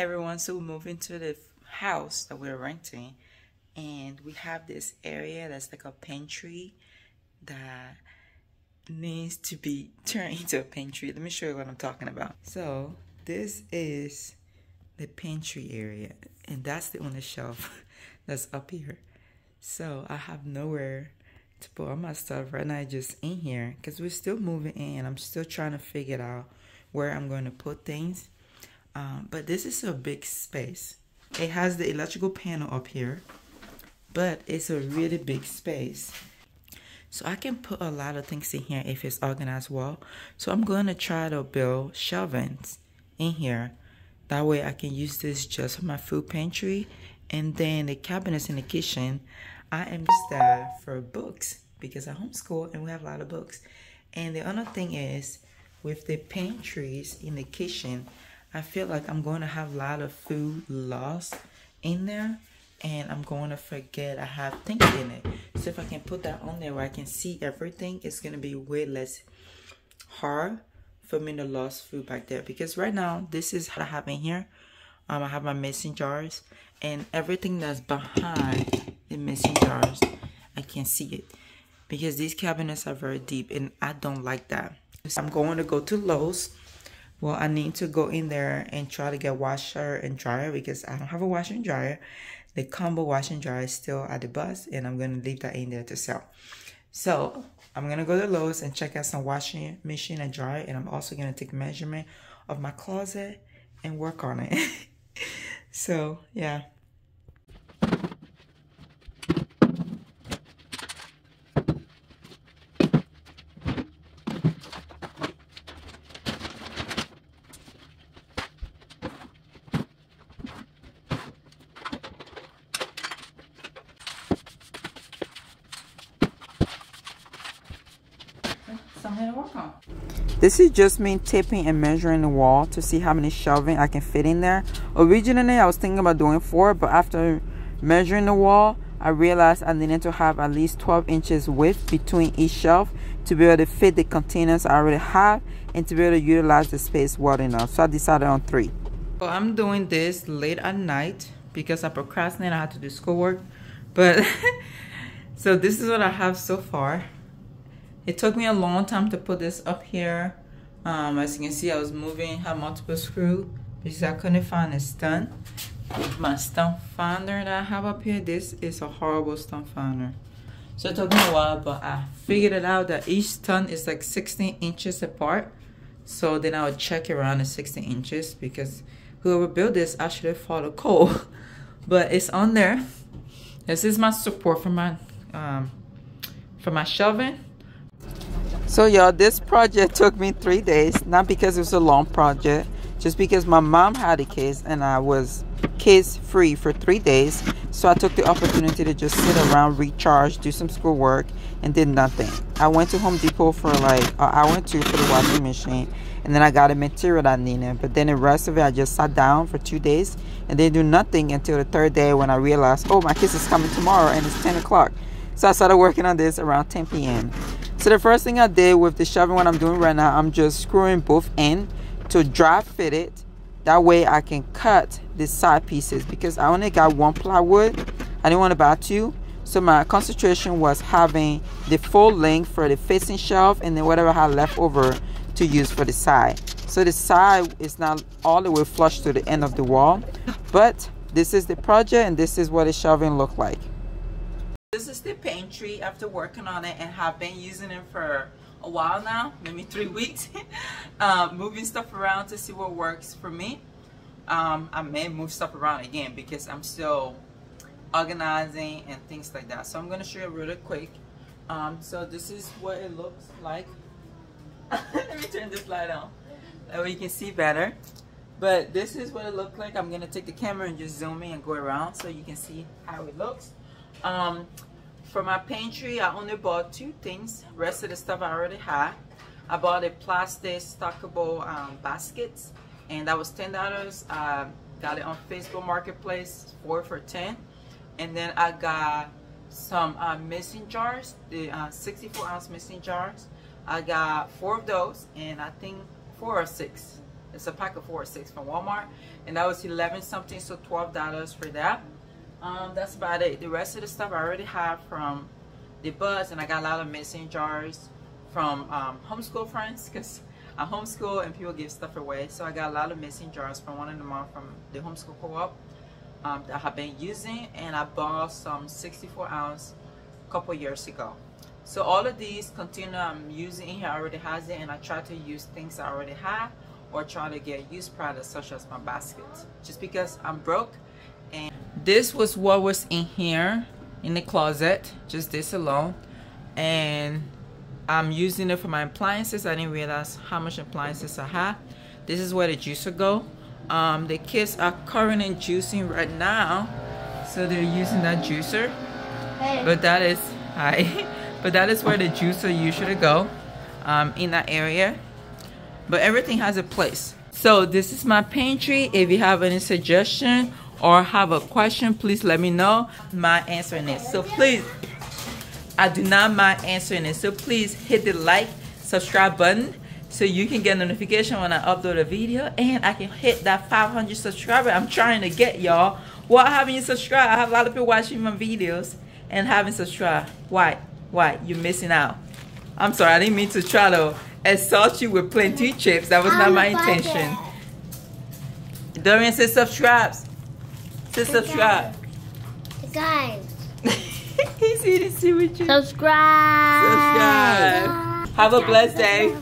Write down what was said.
everyone. So we're moving to the house that we're renting, and we have this area that's like a pantry that needs to be turned into a pantry. Let me show you what I'm talking about. So this is the pantry area, and that's the only shelf that's up here. So I have nowhere to put all my stuff right now, just in here, because we're still moving in. I'm still trying to figure out where I'm going to put things. But this is a big space. It has the electrical panel up here, but it's a really big space. So I can put a lot of things in here if it's organized well. So I'm going to try to build shelvings in here. That way I can use this just for my food pantry. And then the cabinets in the kitchen, I am there for books because I homeschool and we have a lot of books. And the other thing is, with the pantries in the kitchen, I feel like I'm going to have a lot of food lost in there, and I'm going to forget I have things in it. So if I can put that on there where I can see everything, it's going to be way less hard for me to lose food back there. Because right now, this is what I have in here. I have my mason jars, and everything that's behind the mason jars, I can't see it. Because these cabinets are very deep, and I don't like that. So I'm going to go to Lowe's. Well, I need to go in there and try to get washer and dryer because I don't have a washer and dryer. The combo washer and dryer is still at the bus, and I'm going to leave that in there to sell. So I'm going to go to Lowe's and check out some washing machine and dryer, and I'm also going to take measurement of my closet and work on it. So, yeah. Something to work on. This is just me taping and measuring the wall to see how many shelving I can fit in there. Originally, I was thinking about doing 4, but after measuring the wall, I realized I needed to have at least 12 inches width between each shelf to be able to fit the containers I already have and to be able to utilize the space well enough. So I decided on 3. So I'm doing this late at night because I procrastinated. I had to do schoolwork. But so this is what I have so far. It took me a long time to put this up here. As you can see, I was moving, have multiple screws because I couldn't find a stump. My stump finder that I have up here, this is a horrible stump finder. So it took me a while, but I figured it out that each stump is like 16 inches apart. So then I would check around the 16 inches because whoever built this actually followed code. But it's on there. This is my support for my shelving. So y'all, this project took me 3 days, not because it was a long project, just because my mom had a case and I was kids free for 3 days. So I took the opportunity to just sit around, recharge, do some schoolwork, and did nothing. I went to Home Depot for like an hour or 2 for the washing machine, and then I got a material I needed. But then the rest of it, I just sat down for 2 days and didn't do nothing until the 3rd day when I realized, oh, my kiss is coming tomorrow and it's 10 o'clock. So I started working on this around 10 p.m. So the first thing I did with the shelving, what I'm doing right now, I'm just screwing both ends to dry fit it. That way I can cut the side pieces because I only got 1 plywood. I didn't want to buy 2. So my concentration was having the full length for the facing shelf and then whatever I had left over to use for the side. So the side is not all the way flush to the end of the wall. But this is the project and this is what the shelving looked like. This is the pantry after working on it and have been using it for a while now, maybe 3 weeks. Moving stuff around to see what works for me. I may move stuff around again because I'm still organizing and things like that. So I'm going to show you really quick. So this is what it looks like. Let me turn this light on. That way you can see better. But this is what it looks like. I'm going to take the camera and just zoom in and go around so you can see how it looks. For my pantry, I only bought 2 things. Rest of the stuff I already had. I bought a plastic stackable baskets, and that was $10. Got it on Facebook Marketplace, 4 for $10. And then I got some mason jars, the 64-ounce mason jars. I got 4 of those, and I think 4 or 6. It's a pack of 4 or 6 from Walmart, and that was 11 something, so $12 for that. That's about it. The rest of the stuff I already have from the bus, and I got a lot of missing jars from homeschool friends, because I homeschool and people give stuff away. So I got a lot of missing jars from one of them from the homeschool co-op that I have been using, and I bought some 64-ounce a couple years ago. So all of these container I'm using in here already has it, and I try to use things I already have or try to get used products such as my baskets, just because I'm broke. And this was what was in here in the closet, just this alone, and I'm using it for my appliances. I didn't realize how much appliances I have. This is where the juicer go. The kids are currently juicing right now, so they're using that juicer. Hey. But that is but that is where the juicer usually go, in that area. But everything has a place. So this is my pantry. If you have any suggestion or have a question, please let me know. My answering it. So please, I do not mind answering it. So please hit the like, subscribe button so you can get a notification when I upload a video, and I can hit that 500 subscriber I'm trying to get, y'all. Why haven't you subscribed? I have a lot of people watching my videos and haven't subscribed. Why? You're missing out. I'm sorry, I didn't mean to try to assault you with plenty chips. That was not my intention. Dorian says subscribe. Say subscribe. Guys. He's eating with you. Subscribe. Have a blessed day.